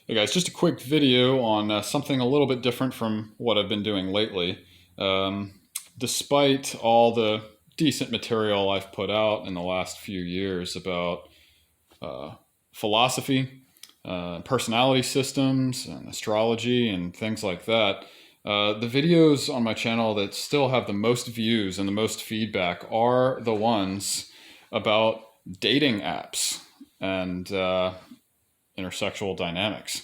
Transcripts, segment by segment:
Hey guys, just a quick video on something a little bit different from what I've been doing lately. Despite all the decent material I've put out in the last few years about uh, philosophy, personality systems, and astrology, and things like that, the videos on my channel that still have the most views and the most feedback are the ones about dating apps and intersexual dynamics.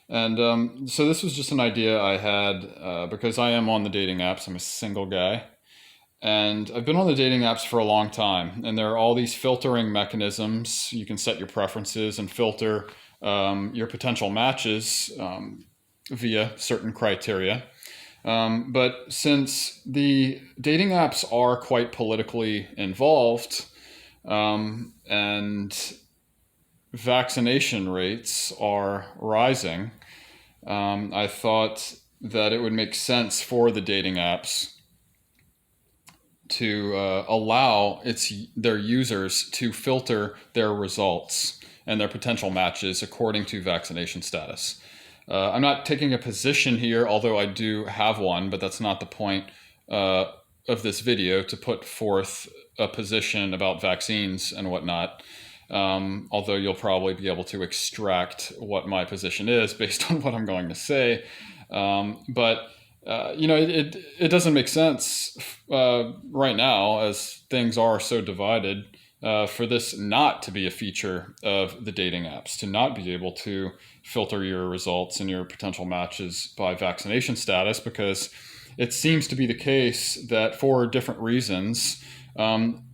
And so this was just an idea I had because I am on the dating apps. I'm a single guy. And I've been on the dating apps for a long time. And there are all these filtering mechanisms. You can set your preferences and filter your potential matches via certain criteria. But since the dating apps are quite politically involved, and vaccination rates are rising, I thought that it would make sense for the dating apps to allow their users to filter their results and their potential matches according to vaccination status. I'm not taking a position here, although I do have one, but that's not the point of this video, to put forth a position about vaccines and whatnot. Although you'll probably be able to extract what my position is based on what I'm going to say. It doesn't make sense right now, as things are so divided, for this not to be a feature of the dating apps, to not be able to filter your results and your potential matches by vaccination status, because it seems to be the case that for different reasons,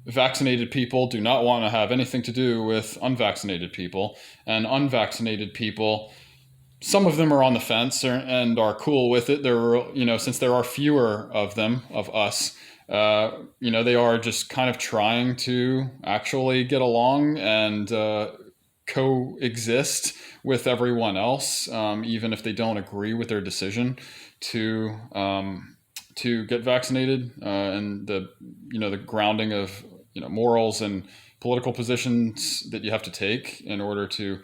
vaccinated people do not want to have anything to do with unvaccinated people, and unvaccinated people, some of them are on the fence and are cool with it. Since there are fewer of them, of us, they are just kind of trying to actually get along and coexist with everyone else, even if they don't agree with their decision to get vaccinated, and the grounding of morals and political positions that you have to take in order to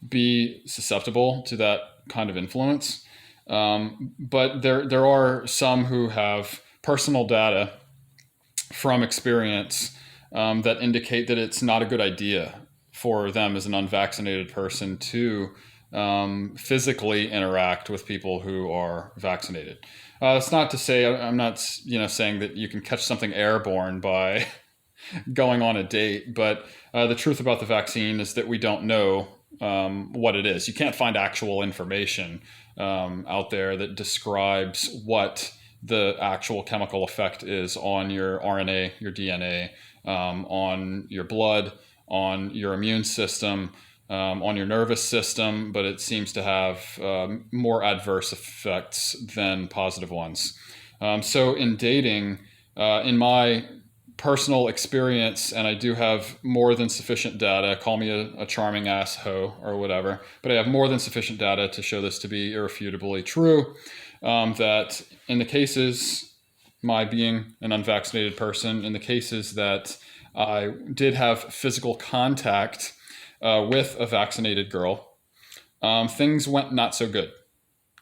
be susceptible to that kind of influence. But there are some who have personal data from experience that indicate that it's not a good idea for them as an unvaccinated person to physically interact with people who are vaccinated. It's not to say I'm not saying that you can catch something airborne by going on a date, but the truth about the vaccine is that we don't know what it is. You can't find actual information out there that describes what the actual chemical effect is on your RNA, your DNA, on your blood, on your immune system, on your nervous system, but it seems to have more adverse effects than positive ones. So in dating, in my personal experience, and I do have more than sufficient data, call me a charming ass hoe or whatever, but I have more than sufficient data to show this to be irrefutably true, that in the cases, my being an unvaccinated person, in the cases that I did have physical contact with a vaccinated girl, things went not so good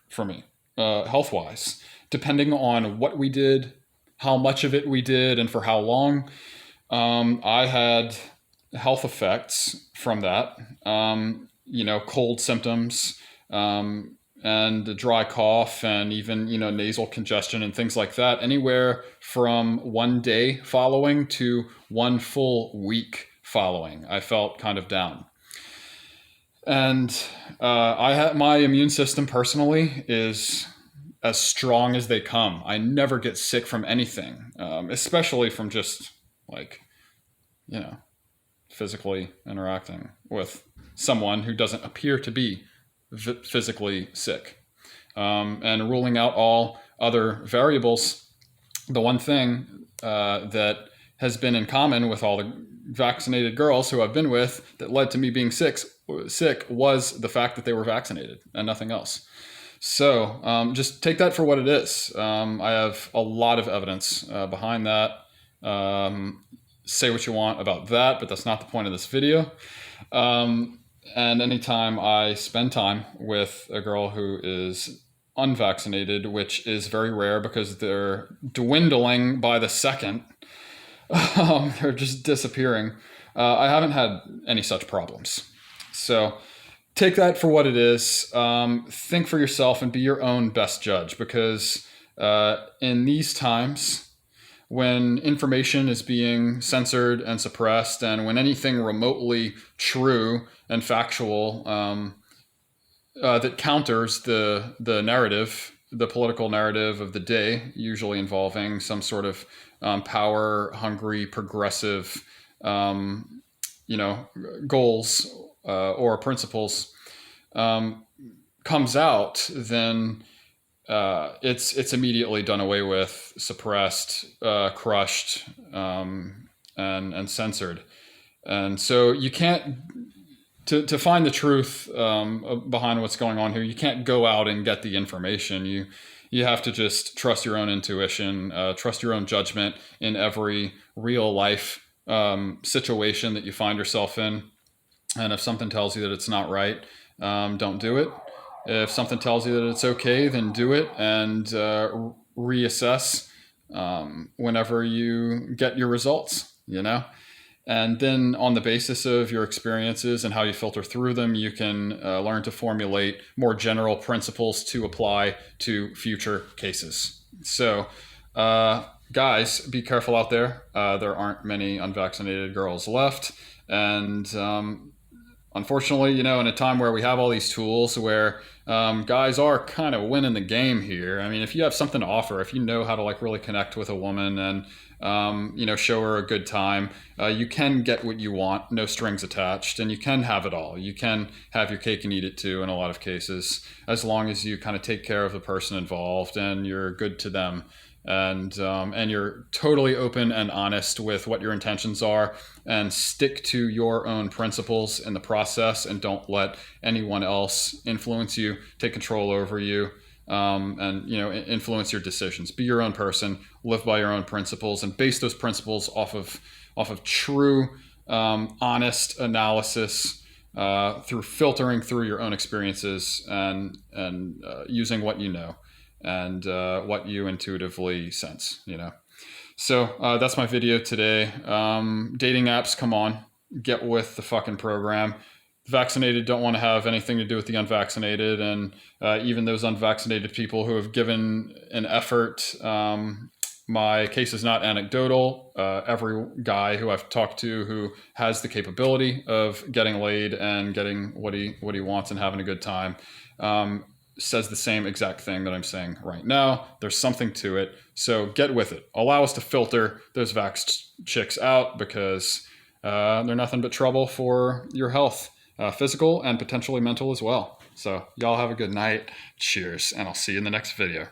for me, health-wise, depending on what we did, how much of it we did, and for how long. I had health effects from that, cold symptoms, and a dry cough, and even, nasal congestion and things like that, anywhere from one day following to one full week following. I felt kind of down. And I had my immune system personally is as strong as they come. I never get sick from anything, especially from just physically interacting with someone who doesn't appear to be physically sick. And ruling out all other variables, the one thing that has been in common with all the vaccinated girls who I've been with that led to me being sick was the fact that they were vaccinated and nothing else. So just take that for what it is. I have a lot of evidence behind that. Say what you want about that, but that's not the point of this video. And anytime I spend time with a girl who is unvaccinated, which is very rare because they're dwindling by the second, they're just disappearing. I haven't had any such problems. So take that for what it is. Think for yourself and be your own best judge, because in these times, when information is being censored and suppressed, and when anything remotely true and factual that counters the narrative, the political narrative of the day, usually involving some sort of power hungry, progressive, you know, goals or principles, comes out, then it's immediately done away with, suppressed, crushed, and censored. And so you can't, to find the truth behind what's going on here, you can't go out and get the information. You have to just trust your own intuition, trust your own judgment in every real life situation that you find yourself in. And if something tells you that it's not right, don't do it. If something tells you that it's okay, then do it, and reassess whenever you get your results, you know? And then on the basis of your experiences and how you filter through them, you can learn to formulate more general principles to apply to future cases. So, guys, be careful out there. There aren't many unvaccinated girls left. And unfortunately, you know, in a time where we have all these tools where guys are kind of winning the game here. I mean, if you have something to offer, if you know how to like really connect with a woman and you know, show her a good time, you can get what you want, no strings attached, and you can have it all. You can have your cake and eat it too in a lot of cases, as long as you kind of take care of the person involved and you're good to them. And you're totally open and honest with what your intentions are, and stick to your own principles in the process, and don't let anyone else influence you, take control over you, and you know, influence your decisions. Be your own person, live by your own principles, and base those principles off of true, honest analysis, through filtering through your own experiences, and using what you know and what you intuitively sense, you know. So that's my video today. Dating apps, come on, get with the fucking program. Vaccinated don't want to have anything to do with the unvaccinated, and even those unvaccinated people who have given an effort. My case is not anecdotal. Every guy who I've talked to who has the capability of getting laid and getting what he wants and having a good time says the same exact thing that I'm saying right now. There's something to it. So get with it. Allow us to filter those vax chicks out, because they're nothing but trouble for your health, physical and potentially mental as well. So y'all have a good night. Cheers. And I'll see you in the next video.